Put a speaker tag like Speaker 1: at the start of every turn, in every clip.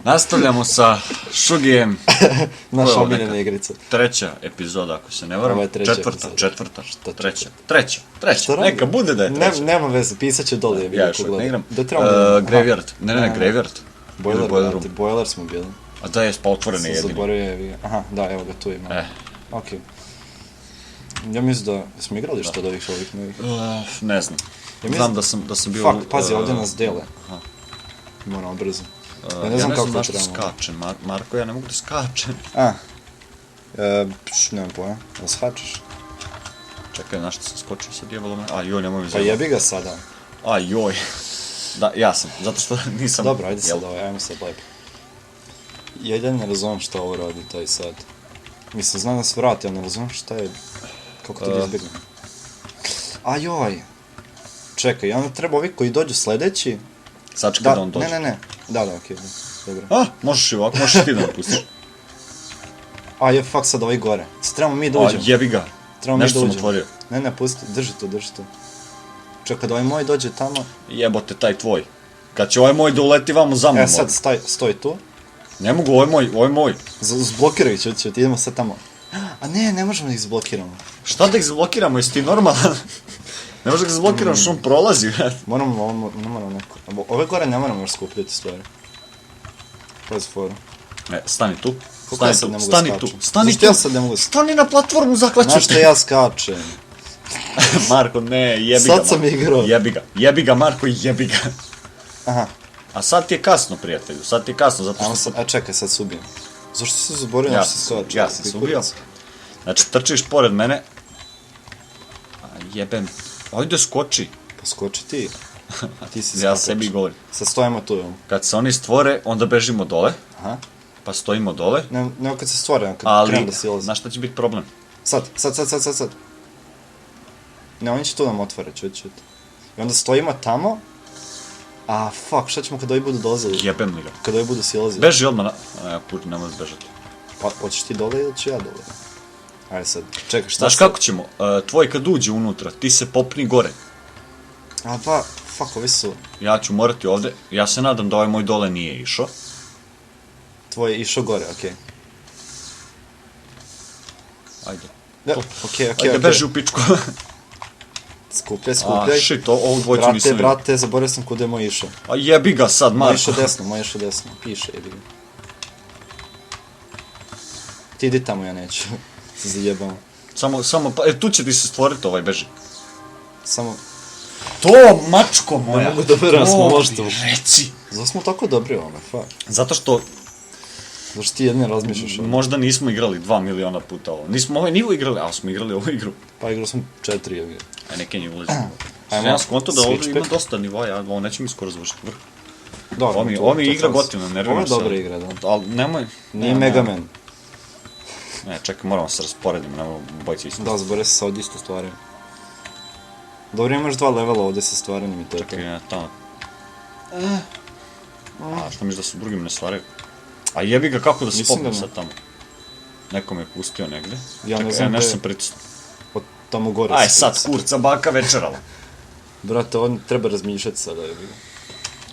Speaker 1: Nastavljamo sa Šugijem.
Speaker 2: Naša omiljena igrica.
Speaker 1: Treća epizoda, ako se ne varam.
Speaker 2: Ovo je treća
Speaker 1: Četvrta,
Speaker 2: epizoda.
Speaker 1: treća. Neka bude da je treća.
Speaker 2: Nema veze, pisat će dole.
Speaker 1: Ja još ne igram. Graveyard. Ne, Graveyard.
Speaker 2: Boiler smo bili.
Speaker 1: A da je pa otvorene jedini.
Speaker 2: Zaboravio, aha, da, evo ga tu ima. Okej. Ja mislim da smo igrali što od ovih novih.
Speaker 1: Ne znam. Znam da sam bio...
Speaker 2: Fuck, pazi, ovdje nas dele. Moramo brzo. Ja ne znam kako to trebamo.
Speaker 1: Skačem, Marko, ja ne mogu da skačem.
Speaker 2: Nemam pojma, da skačeš.
Speaker 1: Čekaj, znaš što sam skočio sad jebalo me? Joj, nemoj mi
Speaker 2: Pa
Speaker 1: zajebati.
Speaker 2: jebi ga sada.
Speaker 1: Joj. Da, ja sam, zato što nisam...
Speaker 2: Dobro, ajde sad ovaj, ajmo sad lepo. Ja i dalje ne razumijem šta ovo radi taj sad. Mislim, znam da se vrati, ali ne razumijem šta je... Kako ti da izbjegnem. Joj. Čekaj, onda treba ovi koji dođu sljedeći...
Speaker 1: Sačekaj da on dođe.
Speaker 2: Ne. Da, okej, dobro.
Speaker 1: Možeš i ovako, možeš ti da napustiš.
Speaker 2: Fuck sad ovaj gore. Trebamo mi da uđemo.
Speaker 1: Jebi ga. Nešto sam otvorio.
Speaker 2: Ne, pusti, drži to. Čekaj da ovaj moj dođe tamo.
Speaker 1: Jebote, taj tvoj. Kad će ovaj moj da uleti vamo za mnom.
Speaker 2: Sad stoj tu.
Speaker 1: Ne mogu, ovo je moj.
Speaker 2: Zblokiraj ću, idemo sad tamo. Ne možemo da ih zblokiramo.
Speaker 1: Šta da ih zblokiramo, jesi ti normalan? Ne možeš da ga zblokiramo što on prolazi, vrat.
Speaker 2: Moramo neko. Ove gore ne moramo još skupljati stvari. Pazi foru.
Speaker 1: Stani tu. Stani na platformu, zaklaću te.
Speaker 2: Znaš što ja skačem?
Speaker 1: Marko, ne, jebi ga.
Speaker 2: Sad sam igrao.
Speaker 1: Jebi ga, Marko, jebi ga.
Speaker 2: Aha.
Speaker 1: A sad ti je kasno, prijatelju, zato što...
Speaker 2: Čekaj, sad se ubijem. Zašto se zaborio na što se skače?
Speaker 1: Ja sam se ubio. Znači, trčiš pored mene. Jebem. Ajde, skoči.
Speaker 2: Pa skoči ti. Ti si
Speaker 1: ja sebi govorim.
Speaker 2: Sad stojimo tu.
Speaker 1: Kad se oni stvore, onda bežimo dole.
Speaker 2: Aha.
Speaker 1: Pa stojimo dole.
Speaker 2: Ne, kad se stvore, kad krenu da silaze.
Speaker 1: Znaš šta će biti problem?
Speaker 2: Sad. Ne, oni će tu nam otvore, čut. I onda stojimo tamo. Fuck, šta ćemo kada ovi budu dolazili?
Speaker 1: Jebem li ga.
Speaker 2: Kada ovi budu silazili.
Speaker 1: Beži odmah ne možeš bežati.
Speaker 2: Pa, hoćeš ti dole ili ću ja dole? Ajde sad, čekaj, šta
Speaker 1: znaš kako ćemo? Tvoj kad uđe unutra, ti se popni gore.
Speaker 2: Fuck, ovi su...
Speaker 1: Ja ću morati ovde, ja se nadam da ovaj moj dole nije išao.
Speaker 2: Tvoj je išao gore, okej.
Speaker 1: Ajde.
Speaker 2: Okej.
Speaker 1: Ajde, beži u pičku.
Speaker 2: Skupljaj.
Speaker 1: Shit, ovu dvojcu nisam vidio.
Speaker 2: Brate, zaboravio sam kuda je moj išao.
Speaker 1: Jebi ga sad, Marko.
Speaker 2: Moj išao desno, piše, jebi ga. Ti idi tamo, ja neću. Se zajebamo.
Speaker 1: Samo, tu će ti se stvoriti ovaj, beži.
Speaker 2: Samo...
Speaker 1: To, mačko moja!
Speaker 2: Ne mogu da verujem, smo možda...
Speaker 1: Reci!
Speaker 2: Zato smo tako dobri ovome, fuck.
Speaker 1: Zato što
Speaker 2: ti jedne razmišljaš ovo.
Speaker 1: Možda nismo igrali 2 miliona puta ovo. Nismo ovaj nivo igrali, ali smo igrali ovu igru.
Speaker 2: Pa igrali smo 4 jebi.
Speaker 1: Neke nje ulazimo. Ja skonto da ovdje ima dosta nivoja, ovo neće mi skoro završiti vrh. Ovo mi je igra gotivna, nerviram se.
Speaker 2: Ovo je dobra igra, da.
Speaker 1: Ali nemoj...
Speaker 2: Nije Mega Man.
Speaker 1: Ne, čekaj, moramo se rasporediti, nemoj bojci isto.
Speaker 2: Da, zbore se sa ovdje isto stvaraju. Dobro, imaš 2 levela ovdje sa stvaranjem i to je to.
Speaker 1: Čekaj, tamo. Šta misliš da su drugim ne stvaraju? A jebi ga kako da se popnem sad tamo. Neko me je pustio negde.
Speaker 2: Ja ne znam
Speaker 1: nešto sam pritisnuo.
Speaker 2: Od tamo gore.
Speaker 1: Aj sad, kurca, baka večerala.
Speaker 2: Brate, on treba razmišljati sada, jebi ga.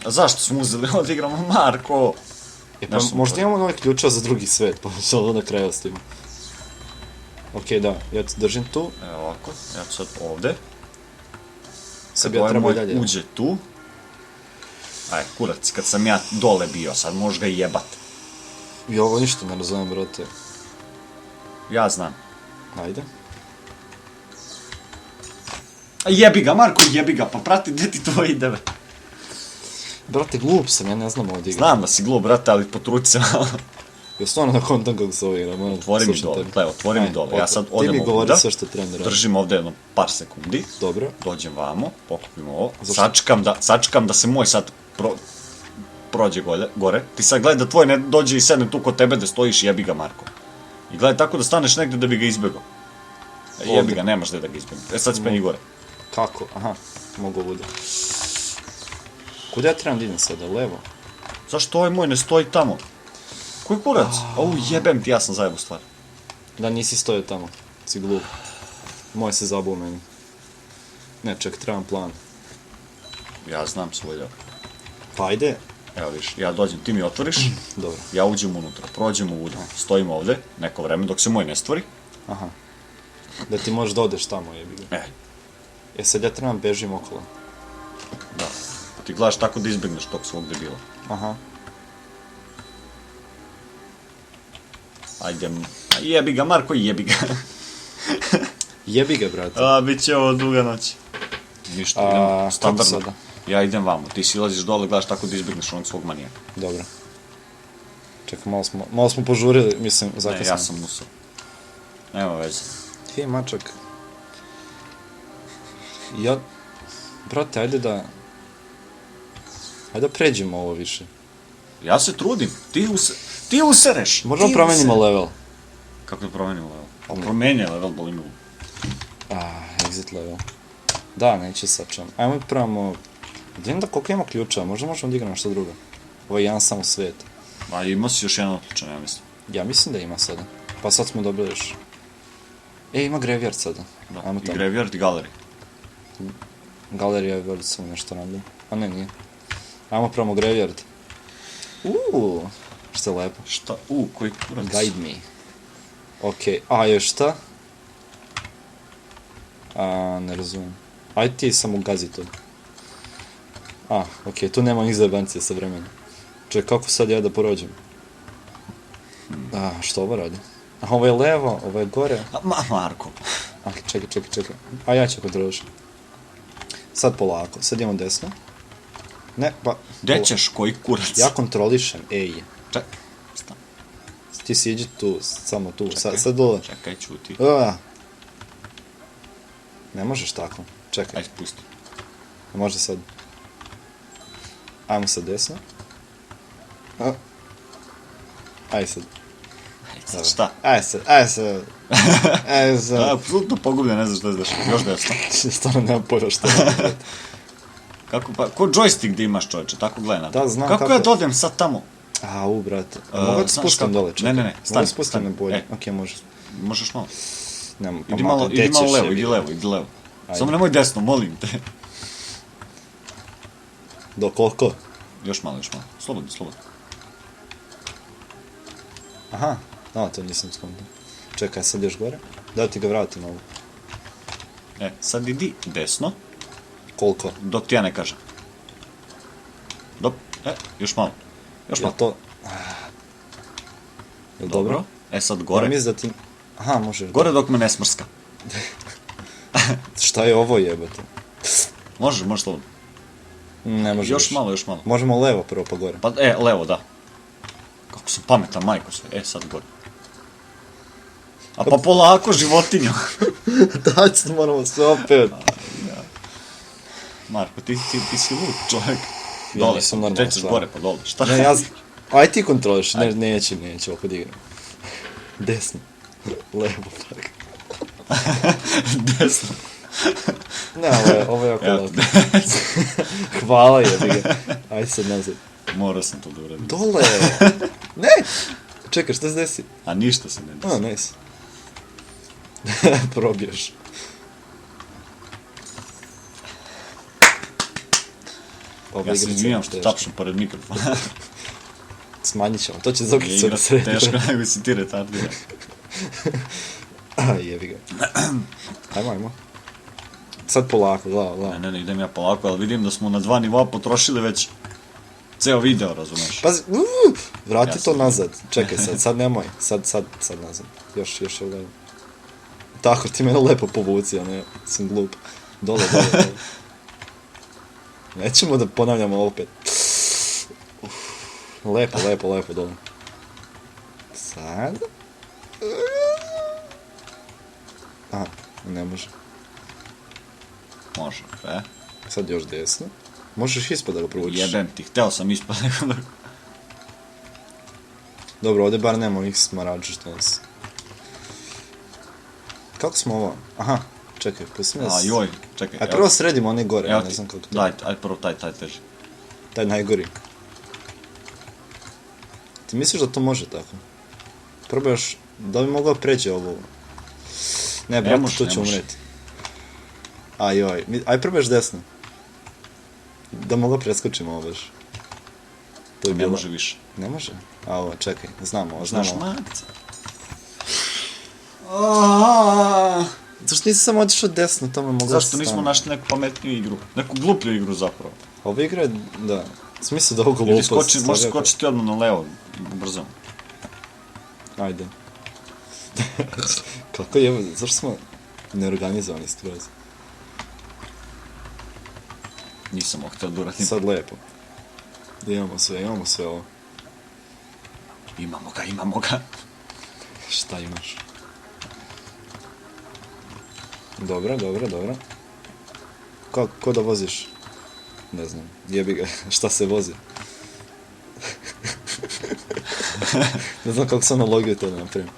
Speaker 1: A zašto smo uzeli ovdje igramo, Marko?
Speaker 2: Pa možda imamo nove ključa za drugi svet, pa ću ovo na kraju ostavimo. Okej, da, ja ti držim tu.
Speaker 1: Evo ovako, ja ću sad ovde.
Speaker 2: Sad ja treba dalje.
Speaker 1: Uđe tu. Aj, kurac, kad sam ja dole bio, sad možeš ga jebat.
Speaker 2: I ovo ništa ne razumijem, brate.
Speaker 1: Ja znam.
Speaker 2: Ajde.
Speaker 1: Jebi ga, Marko, jebi ga, pa prati gdje ti to ide.
Speaker 2: Brate, glup sam, ja ne znam ovdje igra.
Speaker 1: Znam da si glup, brate, ali potruci se malo.
Speaker 2: Ja stvarno na kontam kako se ovo igra, moram
Speaker 1: otvori mi dole, otvori mi dole, ja sad odem ovdje.
Speaker 2: Ti mi govori sve što trebam da radim.
Speaker 1: Držim ovdje jedno par sekundi.
Speaker 2: Dobro.
Speaker 1: Dođem vamo, pokupimo ovo. Sačekam da se moj sad prođe gore. Ti sad gledaj da tvoj ne dođe i sedne tu kod tebe da stojiš, jebi ga, Marko. I gledaj tako da staneš negdje da bi ga izbjegao. Jebi ga, nemaš da ga izbjegao. Sad spenji gore.
Speaker 2: Kako? Aha, mogu ovdje. Kuda ja trebam da idem sada, levo?
Speaker 1: Zašto ovaj moj ne stoji tamo? Koji kurac? Jebem ti, ja sam zajebu stvar.
Speaker 2: Da, nisi stojao tamo, si glup. Moj se zabuo meni. Ne, ček, trebam plan.
Speaker 1: Ja znam svoj deo.
Speaker 2: Pa ajde,
Speaker 1: Evo viš, ja dođem, ti mi otvoriš,
Speaker 2: Dobro.
Speaker 1: ja uđem unutra, prođem u ulju, stojim ovde, neko vreme, dok se moj ne stvori.
Speaker 2: Aha. Da ti možeš da odeš tamo, jebi ga. E sad ja trebam bežim okolo.
Speaker 1: Da. Ti gledaš tako da izbegneš tog svog debila.
Speaker 2: Aha.
Speaker 1: Ajde, jebi ga, Marko, jebi ga.
Speaker 2: Jebi ga, brate.
Speaker 1: Bit će ovo duga noć. Ništa, idemo standardno.
Speaker 2: Kako sada?
Speaker 1: Ja idem vamo, ti silaziš dole, gledaš tako da izbegneš onog svog manijaka.
Speaker 2: Dobro. Čekaj, malo smo požurili, mislim,
Speaker 1: Ne,
Speaker 2: zakasnimo.
Speaker 1: ja sam musao. Nema veze.
Speaker 2: Ti mačak. Ja... Brate, ajde da... Ajde da pređemo ovo više.
Speaker 1: Ja se trudim, ti usereš.
Speaker 2: Možemo
Speaker 1: ti
Speaker 2: promenimo
Speaker 1: usereš.
Speaker 2: level.
Speaker 1: Kako da promenimo level? Pa
Speaker 2: Ne.
Speaker 1: promeni level, boli me.
Speaker 2: Exit level. Da, neće sačem. Ajmo probamo... Vidim da koliko ima ključa, možda možemo da igramo što drugo. Ovo je jedan samo svet.
Speaker 1: Ma ima si još jedan otključan, ja mislim.
Speaker 2: Ja mislim da ima sada. Pa sad smo dobili još... ima graveyard sada.
Speaker 1: Da,
Speaker 2: Ajmo
Speaker 1: i
Speaker 2: tamo.
Speaker 1: graveyard i galerij.
Speaker 2: Galerija je veli samo nešto random. A ne, nije. Ajmo probamo graveyard. Što je lepo.
Speaker 1: Šta? Koji kurac.
Speaker 2: Guide me. Okej, još šta? Ne razumijem. Ajde ti samo gazi to. Okej, tu nema niz zajebancije sa vremenom. Čekaj, kako sad ja da porođem? Što ovo radi? Ovo je levo, ovo je gore.
Speaker 1: Marko.
Speaker 2: Čekaj. Ja ću kontrolišem. Sad polako, sad idemo desno. Ne, pa...
Speaker 1: Gde ćeš, koji kurac?
Speaker 2: Ja kontrolišem,
Speaker 1: Čekaj, stan.
Speaker 2: Ti siđi tu, samo tu, sad dole.
Speaker 1: Čekaj, čuti.
Speaker 2: Ne možeš tako, čekaj.
Speaker 1: Ajde, pusti.
Speaker 2: Može sad. Ajmo sad desno. Ajde sad.
Speaker 1: Sad šta?
Speaker 2: Ajde sad.
Speaker 1: Apsolutno pogubljen, ne znaš šta se dešava. Još desno.
Speaker 2: Stvarno nemam pojma što je.
Speaker 1: Kako pa, ko joystick da imaš, čoveče, tako gledaj na to.
Speaker 2: Da, znam
Speaker 1: Kako ja dodem sad tamo?
Speaker 2: Brate. Mogu da spustim dole, čekaj.
Speaker 1: Ne,
Speaker 2: Mogu
Speaker 1: stani,
Speaker 2: da spustim na bolje. Okej, može.
Speaker 1: Možeš malo.
Speaker 2: Nemo, pa
Speaker 1: Idi malo levo, idi levo.
Speaker 2: Ajde.
Speaker 1: Samo nemoj desno, molim te.
Speaker 2: Do koliko?
Speaker 1: Još malo. Slobodno.
Speaker 2: Aha, to nisam skontao. Čekaj, sad još gore. Da ti ga vratim ovo.
Speaker 1: Sad idi desno,
Speaker 2: Koliko?
Speaker 1: dok ti ja ne kažem. Još malo.
Speaker 2: Je to... Jel dobro?
Speaker 1: Sad gore.
Speaker 2: Ja mislim da ti... Aha, može.
Speaker 1: Gore dok me ne smrska.
Speaker 2: Šta je ovo jebate?
Speaker 1: Može slobodno.
Speaker 2: Ne može
Speaker 1: Još
Speaker 2: više.
Speaker 1: malo.
Speaker 2: Možemo levo prvo pa gore.
Speaker 1: Pa, levo, da. Kako sam pametan, majko sve. Sad gore. A pa polako, životinjo.
Speaker 2: Da, moramo sve opet.
Speaker 1: Marko, ti si lud čovjek.
Speaker 2: Ja
Speaker 1: Dole,
Speaker 2: nisam normalan,
Speaker 1: krećeš
Speaker 2: stvarno.
Speaker 1: gore pa dole. Šta?
Speaker 2: Ne, aj ti kontroliš, neće ovako da igram. Desno. Levo, tak.
Speaker 1: Desno.
Speaker 2: Ne, ovo je jako lepo. Hvala jebi ga. Aj sad nazad.
Speaker 1: Morao sam to da uradim.
Speaker 2: Dole! Ne! Čekaj, šta se desi?
Speaker 1: A ništa se ne desi.
Speaker 2: Nice. Probiješ.
Speaker 1: Ja se izvinjam što tapšem pored mikrofona.
Speaker 2: Smanjit ćemo, to će zokrit sve
Speaker 1: Igra
Speaker 2: da sredi.
Speaker 1: teško, nego si ti retardiran.
Speaker 2: Jebi ga. Ajmo. Sad polako, glava.
Speaker 1: Ne, idem ja polako, ali vidim da smo na 2 nivoa potrošili već ceo video, razumeš?
Speaker 2: Pazi, vrati to nazad. Čekaj sad nemoj. Sad nazad. Još je levo. Tako, ti mene lepo povuci, a ne, sam glup. Dole. Nećemo da ponavljamo opet. Lepo, dole. Sad? Ne može.
Speaker 1: Može,
Speaker 2: Sad još desno. Možeš ispod da ga provučiš.
Speaker 1: Jebem ti, hteo sam ispod nekog.
Speaker 2: Dobro, ovdje bar nema onih smarađa što nas... Kako smo ovo? Aha, čekaj, pusti me...
Speaker 1: Joj, čekaj.
Speaker 2: Aj prvo sredimo one gore,
Speaker 1: Evo
Speaker 2: ne
Speaker 1: ti,
Speaker 2: znam kako to...
Speaker 1: daj, prvo taj teži.
Speaker 2: Taj najgori. Ti misliš da to može tako? Probaš, da bi mogao preći ovo... Ne, brate, tu ću umreti. Aj probaš desno. Da mogao preskočim ovo baš. To je
Speaker 1: Ne
Speaker 2: bilo...
Speaker 1: može više.
Speaker 2: Ne može? A ovo, čekaj, znamo ovo,
Speaker 1: Znaš
Speaker 2: znamo ovo.
Speaker 1: makca.
Speaker 2: Zašto nisi samo otišao desno, to me moglo
Speaker 1: Zašto nismo našli neku pametniju igru? Neku gluplju igru zapravo.
Speaker 2: Ova igra je, da, smisli da ovoga
Speaker 1: Ili
Speaker 2: glupost.
Speaker 1: možeš skočiti odmah na levo, brzo.
Speaker 2: Ajde. Kako je, zašto smo neorganizovani skroz?
Speaker 1: Nisam ovo htio da uradim.
Speaker 2: Sad lepo. Imamo sve ovo.
Speaker 1: Imamo ga.
Speaker 2: Šta imaš? Dobro. Ko da voziš? Ne znam, jebi ga, šta se vozi? Ne znam kako se analogiju to da napravim.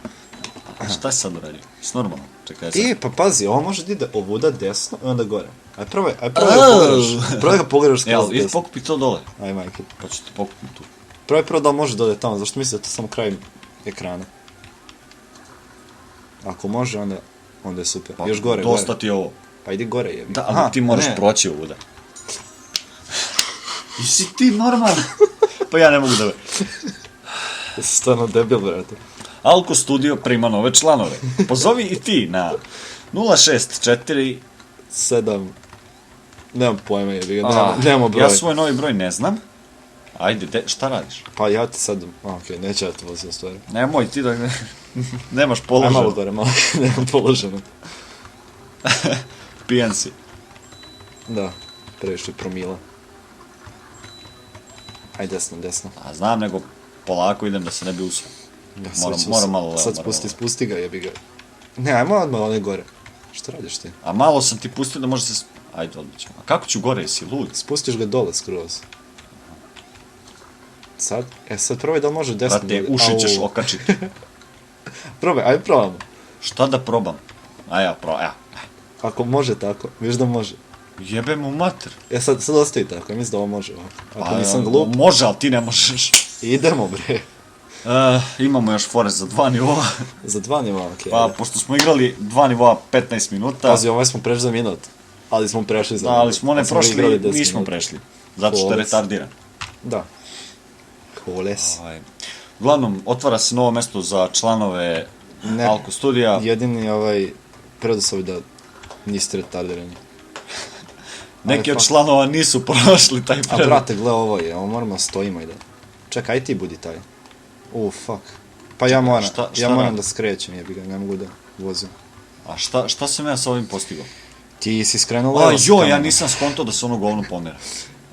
Speaker 1: Šta si sad uradio? S normalno. Čekaj sad.
Speaker 2: Pa pazi, ovo može da ide ovuda desno i onda gore. Aj probaj da ga pogledaš. Probaj da ga pogledaš skroz
Speaker 1: Idi
Speaker 2: desno.
Speaker 1: pokupi to dole.
Speaker 2: Aj majke.
Speaker 1: Pa ću ti pokupiti tu.
Speaker 2: Probaj prvo da li može da ode tamo, zašto misli da je to samo kraj ekrana. Ako može, onda je super.
Speaker 1: Pa,
Speaker 2: Još gore.
Speaker 1: dosta ti je ovo.
Speaker 2: Pa idi gore jebi.
Speaker 1: Da, ali ti moraš proći ovuda. Jesi ti normalan? Pa ja ne mogu da...
Speaker 2: Jesi stvarno debil, brate.
Speaker 1: Alko Studio prima nove članove. Pozovi i ti na 064...
Speaker 2: 7... Nemam pojma jebi ga, nemamo broj.
Speaker 1: Ja svoj novi broj ne znam. Ajde, šta radiš?
Speaker 2: Pa ja ti sad... Okej, neću ja te vozim stvari.
Speaker 1: Nemoj ti da... Nemaš
Speaker 2: Aj
Speaker 1: položeno.
Speaker 2: malo gore, malo. Nemam položeno.
Speaker 1: Pijan si.
Speaker 2: Da, previše promila. Aj desno.
Speaker 1: A znam, nego polako idem da se ne bi usao. Moram malo levo.
Speaker 2: Sad spusti ga jebi ga. Ne, ajmo odmah onaj gore. Što radiš ti?
Speaker 1: A malo sam ti pustio da može se... Ajde, odmah ćemo. A kako ću gore, jesi lud?
Speaker 2: Spustiš ga dole skroz. Sad? Sad probaj da li može desno.
Speaker 1: Brate, uši ćeš okačiti.
Speaker 2: Probaj, aj probamo.
Speaker 1: Šta da probam?
Speaker 2: Ako može tako, viš da može.
Speaker 1: Jebe mu mater.
Speaker 2: Sad ostavi tako, ja mislim da ovo može ovako. Ako nisam glup,
Speaker 1: Može, ali ti ne možeš.
Speaker 2: idemo bre.
Speaker 1: Imamo još forest za 2 nivoa.
Speaker 2: Za 2 nivoa, okej.
Speaker 1: Pa, pošto smo igrali 2 nivoa 15 minuta.
Speaker 2: Pazi, ovaj smo prešli za minut. Ali smo prešli za
Speaker 1: Da,
Speaker 2: minut.
Speaker 1: ali smo ne prošli,
Speaker 2: igrali 10
Speaker 1: nismo
Speaker 2: minuta.
Speaker 1: prešli. Zato što je
Speaker 2: Koles.
Speaker 1: retardiran.
Speaker 2: Da. Koles.
Speaker 1: Uglavnom, otvara se novo mesto za članove
Speaker 2: Ne.
Speaker 1: Alko Studija.
Speaker 2: Jedini preduslov da niste retardirani.
Speaker 1: Neki od članova nisu prošli taj
Speaker 2: A
Speaker 1: predlog.
Speaker 2: brate, gle ovo je, ovo moramo stojimo i da... Čekaj, aj ti budi taj. Fuck. Pa ja moram,
Speaker 1: šta
Speaker 2: ja moram
Speaker 1: radi?
Speaker 2: da skrećem, jebi ga, ne mogu da vozim.
Speaker 1: A šta sam ja sa ovim postigao?
Speaker 2: Ti si skrenuo levo s
Speaker 1: Ja
Speaker 2: kamerom.
Speaker 1: nisam skontao da se ono govno pomera.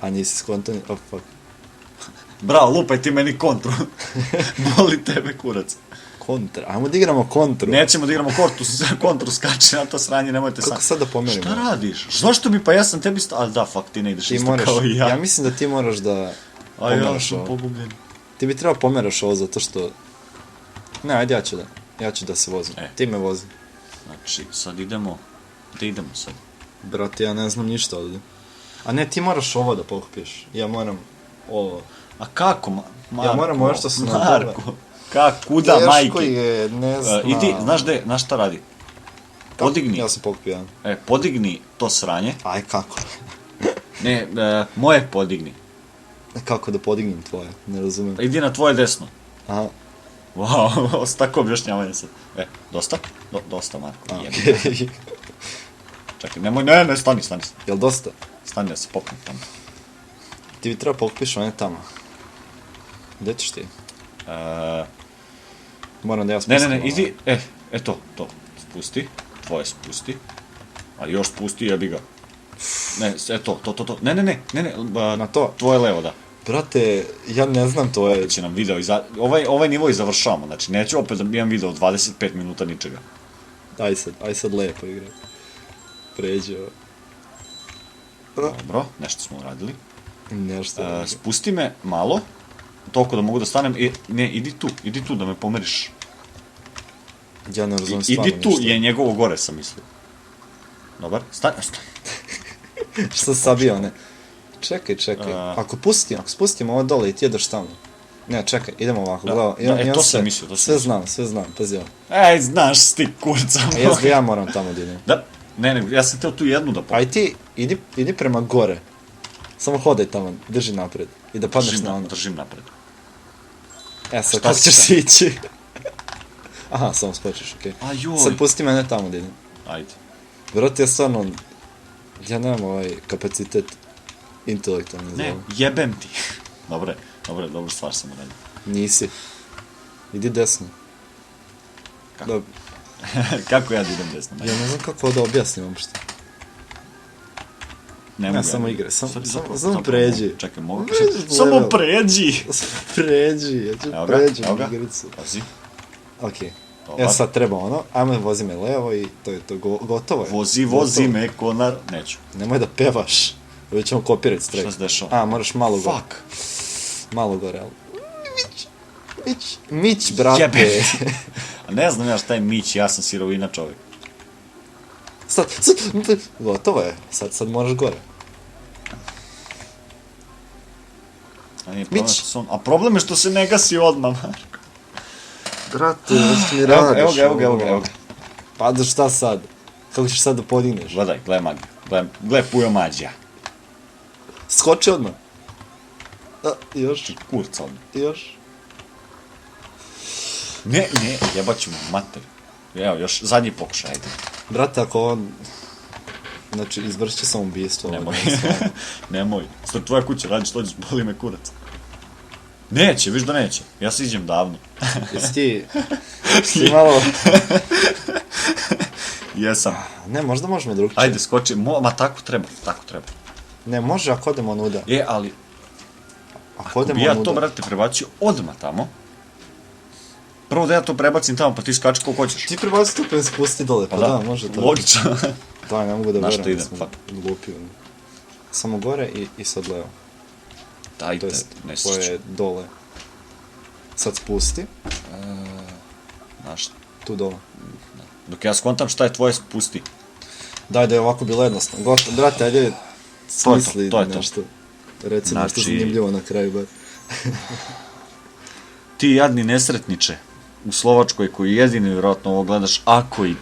Speaker 2: A nisi skontao, fuck.
Speaker 1: Bravo, lupaj ti meni kontru. Boli tebe, kurac.
Speaker 2: Kontra, ajmo da igramo kontru.
Speaker 1: Nećemo da igramo kontru skače, na to sranje, nemojte
Speaker 2: Kako sad da pomerimo?
Speaker 1: Šta radiš? Zašto bi, pa ja sam tebi ali da, fuck, ti ne ideš
Speaker 2: Ti
Speaker 1: isto
Speaker 2: moraš,
Speaker 1: kao i ja.
Speaker 2: ja mislim da ti moraš da
Speaker 1: A ja
Speaker 2: pomeraš
Speaker 1: sam
Speaker 2: ovo.
Speaker 1: pogubljen.
Speaker 2: Ti bi trebao pomeraš ovo zato što... Ne, ajde ja ću da se vozim. Ti me vozi.
Speaker 1: Znači, sad idemo, gde idemo sad?
Speaker 2: Brate, ja ne znam ništa ovdje. A ne, ti moraš ovo da pokupiš. Ja moram ovo.
Speaker 1: A kako, Marko?
Speaker 2: Ja moram ovo što sam na
Speaker 1: Marko, kuda, majke?
Speaker 2: Teško je, ne znam.
Speaker 1: Idi, znaš šta radi? Podigni.
Speaker 2: Ja sam pokupio.
Speaker 1: Podigni to sranje.
Speaker 2: Aj, kako?
Speaker 1: Ne, moje podigni.
Speaker 2: Kako da podignem tvoje? Ne razumijem.
Speaker 1: Idi na tvoje desno.
Speaker 2: Aha.
Speaker 1: Wow, s tako objašnjavanje sad. Dosta? Dosta, Marko.
Speaker 2: Okej.
Speaker 1: Čekaj, nemoj, ne, stani.
Speaker 2: Jel dosta?
Speaker 1: Stani da se popnem tamo.
Speaker 2: Ti bi trebao pokupiš one tamo. Gdje ćeš ti? Moram da ja spustim.
Speaker 1: Ne, idi, to, spusti, tvoje spusti, a još spusti, jebi ga. Ne, to, ne,
Speaker 2: Na to?
Speaker 1: Tvoje levo, da.
Speaker 2: Brate, ja ne znam to je...
Speaker 1: Će nam video, ovaj nivo i završavamo, znači neću opet da imam video 25 minuta ničega.
Speaker 2: Aj sad lepo igra. Pređe ovo.
Speaker 1: Dobro, nešto smo uradili.
Speaker 2: Nešto.
Speaker 1: Spusti me malo, toliko da mogu da stanem, ne, idi tu da me pomeriš.
Speaker 2: Ja ne razumijem stvarno
Speaker 1: Idi tu, je njegovo gore sam mislio. Dobar, stani.
Speaker 2: Što sabio, ne? Čekaj. Ako spustim ovo dole i ti jedeš tamo. Ne, čekaj, idemo ovako, gledaj.
Speaker 1: To sam mislio,
Speaker 2: Sve znam, pazi ovo.
Speaker 1: Znaš ti kurca.
Speaker 2: Ja moram tamo da idem.
Speaker 1: Da, ne, ja sam teo tu jednu da popim.
Speaker 2: Aj ti, idi prema gore. Samo hodaj tamo, drži napred. I da padneš na ono.
Speaker 1: Držim napred.
Speaker 2: E, sad
Speaker 1: Šta
Speaker 2: kako
Speaker 1: si
Speaker 2: ćeš
Speaker 1: sad?
Speaker 2: si ići? Aha, samo skočiš, okej.
Speaker 1: A joj.
Speaker 2: Sad pusti mene tamo da idem.
Speaker 1: Ajde.
Speaker 2: Vjerojatno ja stvarno, ja nemam ovaj kapacitet intelektualni za
Speaker 1: Ne,
Speaker 2: ovo.
Speaker 1: jebem ti. Dobro stvar sam uradio.
Speaker 2: Nisi. Idi desno.
Speaker 1: Kako?
Speaker 2: Dobro.
Speaker 1: Kako ja da idem desno?
Speaker 2: Ja ne znam kako ovo da objasnim uopšte.
Speaker 1: Ne
Speaker 2: Ne, samo igraj, samo
Speaker 1: Zapravo,
Speaker 2: pređi.
Speaker 1: Čekaj, mogu...
Speaker 2: Pređi,
Speaker 1: Samo
Speaker 2: level.
Speaker 1: pređi!
Speaker 2: Pređi, ja ću
Speaker 1: Evo ga,
Speaker 2: pređi
Speaker 1: evo ga.
Speaker 2: igricu.
Speaker 1: Pazi.
Speaker 2: Okej.
Speaker 1: Dobar.
Speaker 2: Ja sad treba ono, ajme vozi me levo i to je to, gotovo je.
Speaker 1: Vozi
Speaker 2: Gotovo.
Speaker 1: me, konar... Neću.
Speaker 2: Nemoj da pevaš, već ćemo kopirati strek.
Speaker 1: Šta se dešava?
Speaker 2: A, moraš malo gore.
Speaker 1: Fuck.
Speaker 2: Malo gore, ali... Mić, brate.
Speaker 1: Jebe. A ne znam ja šta je Mić, ja sam sirovina čovjek.
Speaker 2: Sad, gotovo je, sad moraš gore.
Speaker 1: A nije problem
Speaker 2: Mić.
Speaker 1: što se on... A problem je što se ne gasi odmah, Marko.
Speaker 2: Brate, što mi
Speaker 1: Evo
Speaker 2: radiš?
Speaker 1: ga.
Speaker 2: Pa da šta sad? Kako ćeš sad da podigneš?
Speaker 1: Gledaj, gle magiju. Gle pujo mađija.
Speaker 2: Skoči odmah. A, još,
Speaker 1: Kurca odmah.
Speaker 2: još.
Speaker 1: Ne, jebat ću mu mater. Evo, još zadnji pokušaj, ajde.
Speaker 2: Brate, ako on... Znači, izvršće sam ubijstvo. ovo
Speaker 1: Nemoj.
Speaker 2: nije stvarno.
Speaker 1: Nemoj. Što tvoja kuća radiš, to boli me kurac. Neće, viš da neće. Ja se iđem davno.
Speaker 2: Jesi ti malo...
Speaker 1: Jesam.
Speaker 2: Ne, možda možemo drugčije.
Speaker 1: Ajde, skoči. Ma tako treba.
Speaker 2: Ne, može ako odemo onuda.
Speaker 1: Ali,
Speaker 2: Ako
Speaker 1: bi
Speaker 2: odemo
Speaker 1: ja
Speaker 2: onuda.
Speaker 1: to, brate, prebacio odmah tamo. Prvo da ja to prebacim tamo, pa ti skači koliko hoćeš.
Speaker 2: Ti prebaci to pa me spusti dole, pa da, može to.
Speaker 1: Logično.
Speaker 2: Da, ne mogu da
Speaker 1: Na što
Speaker 2: verujem
Speaker 1: idem,
Speaker 2: da smo glupi. ono. Samo gore i sad levo. To
Speaker 1: Dajte,
Speaker 2: jest,
Speaker 1: ne
Speaker 2: to je
Speaker 1: sjećam.
Speaker 2: dole. Sad spusti,
Speaker 1: Znaš,
Speaker 2: tu dole.
Speaker 1: dok ja skontam šta je tvoje, spusti.
Speaker 2: Daj da je ovako bilo jednostavno. Gotovo, brate, ajde smisli
Speaker 1: to je to.
Speaker 2: nešto. Reci nešto
Speaker 1: Znači-
Speaker 2: zanimljivo na kraju, bar.
Speaker 1: Ti jadni nesretniče u Slovačkoj koji jedini vjerojatno ovo gledaš, ako i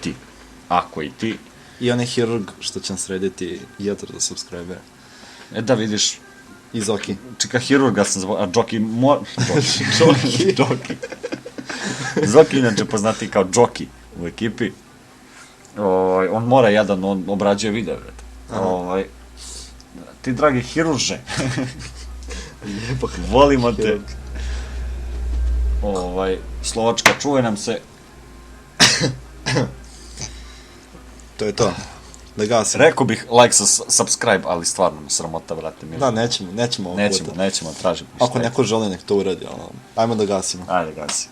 Speaker 1: ti,
Speaker 2: I onaj hirurg što će nam srediti jetar za subscribe.
Speaker 1: da vidiš,
Speaker 2: I Zoki.
Speaker 1: čeka hirurga sam zvao, a Džoki Džoki. Zoki inače poznati kao Džoki u ekipi. On mora jadan, on obrađuje video, vrete. Ti dragi hirurže, volimo te.
Speaker 2: Hirurg.
Speaker 1: Slovačka, čuje nam se.
Speaker 2: To je to. Da gasim.
Speaker 1: Rekao bih like sa subscribe, ali stvarno me sramota, vrate.
Speaker 2: Da, nećemo ovog puta.
Speaker 1: Nećemo, tražimo.
Speaker 2: Ako neko želi nek to uradi, ali ajmo da gasimo.
Speaker 1: Ajde, gasi.